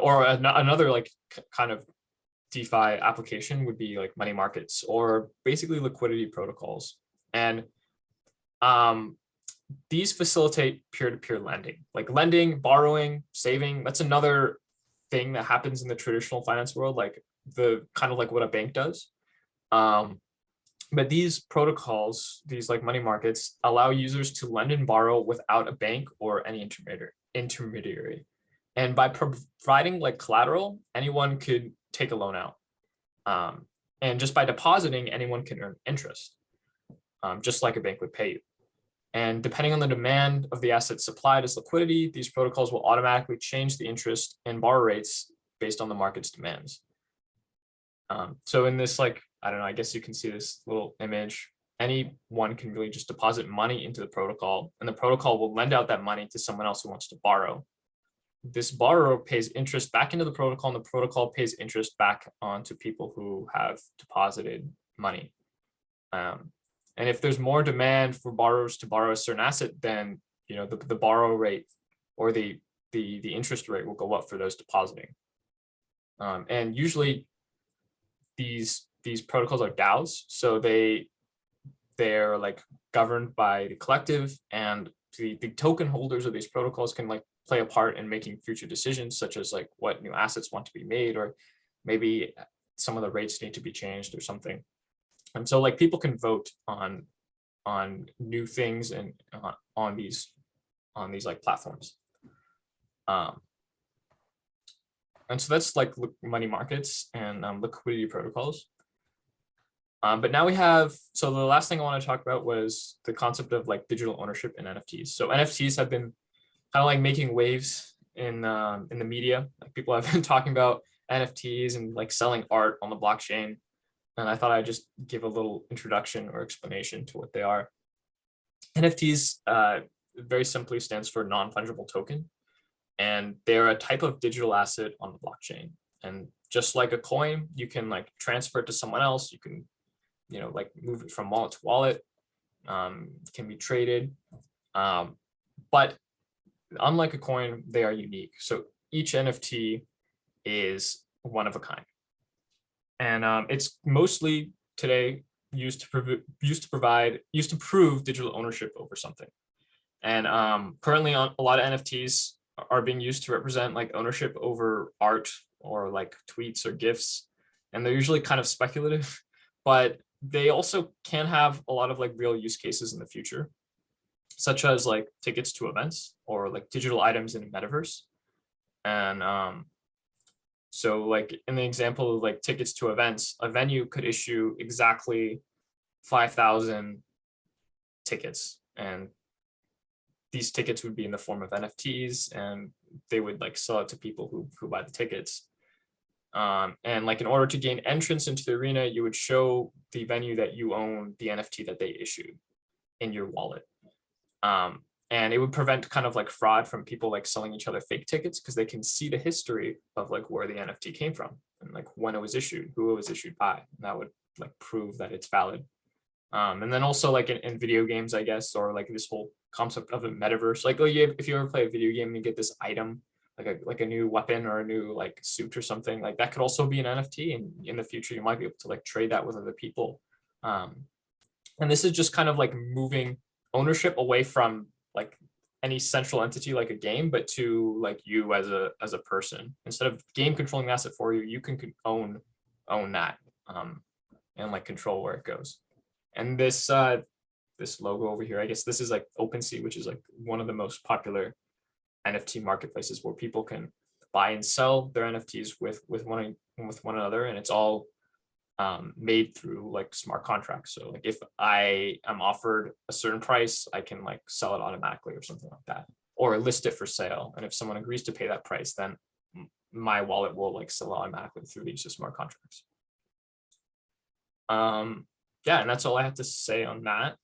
or another like kind of DeFi application would be like money markets or basically liquidity protocols. And these facilitate peer-to-peer lending, like lending, borrowing, saving. That's another thing that happens in the traditional finance world, like the kind of like what a bank does. But these protocols, these like money markets, allow users to lend and borrow without a bank or any intermediary. And by providing like collateral, anyone could take a loan out. And just by depositing, anyone can earn interest, just like a bank would pay you. And depending on the demand of the asset supplied as liquidity, these protocols will automatically change the interest and borrow rates based on the market's demands. So in this, like, I don't know, I guess you can see this little image. Anyone can really just deposit money into the protocol, and the protocol will lend out that money to someone else who wants to borrow. This borrower pays interest back into the protocol, and the protocol pays interest back onto people who have deposited money. And if there's more demand for borrowers to borrow a certain asset, then the borrow rate or the interest rate will go up for those depositing. And usually these protocols are DAOs, so they're like governed by the collective, and the token holders of these protocols can like play a part in making future decisions, such as like what new assets want to be made, or maybe some of the rates need to be changed or something. And so like people can vote on new things and on these like platforms. And so that's like money markets and liquidity protocols. But now we have, so the last thing I want to talk about was the concept of like digital ownership and NFTs. So NFTs have been kind of like making waves in the media. Like people have been talking about NFTs and like selling art on the blockchain. And I thought I'd just give a little introduction or explanation to what they are. NFTs very simply stands for non-fungible token. And they're a type of digital asset on the blockchain. And just like a coin, you can like transfer it to someone else. You can, like move it from wallet to wallet, can be traded. But unlike a coin, they are unique. So each NFT is one of a kind. And it's mostly today used to prove digital ownership over something. And currently a lot of NFTs are being used to represent like ownership over art or like tweets or GIFs. And they're usually kind of speculative, but they also can have a lot of like real use cases in the future, such as like tickets to events or like digital items in a metaverse. And so like in the example of like tickets to events, a venue could issue exactly 5,000 tickets, and these tickets would be in the form of NFTs, and they would like sell it to people who buy the tickets. And like in order to gain entrance into the arena, you would show the venue that you own the NFT that they issued in your wallet. And it would prevent kind of like fraud from people like selling each other fake tickets, because they can see the history of like where the NFT came from and like when it was issued, who it was issued by. And that would like prove that it's valid. And then also like in video games, I guess, or like this whole concept of a metaverse, like if you ever play a video game and you get this item, like a new weapon or a new like suit or something, like that could also be an NFT. And in the future, you might be able to like trade that with other people. And this is just kind of like moving ownership away from like any central entity like a game, but to like you as a person. Instead of game controlling the asset for you, you can own that and like control where it goes. And this logo over here, I guess this is like OpenSea, which is like one of the most popular NFT marketplaces where people can buy and sell their NFTs with one another, and it's all made through like smart contracts. So like if I am offered a certain price, I can like sell it automatically or something like that, or list it for sale. And if someone agrees to pay that price, then my wallet will like sell automatically through the use of smart contracts. Yeah, and that's all I have to say on that.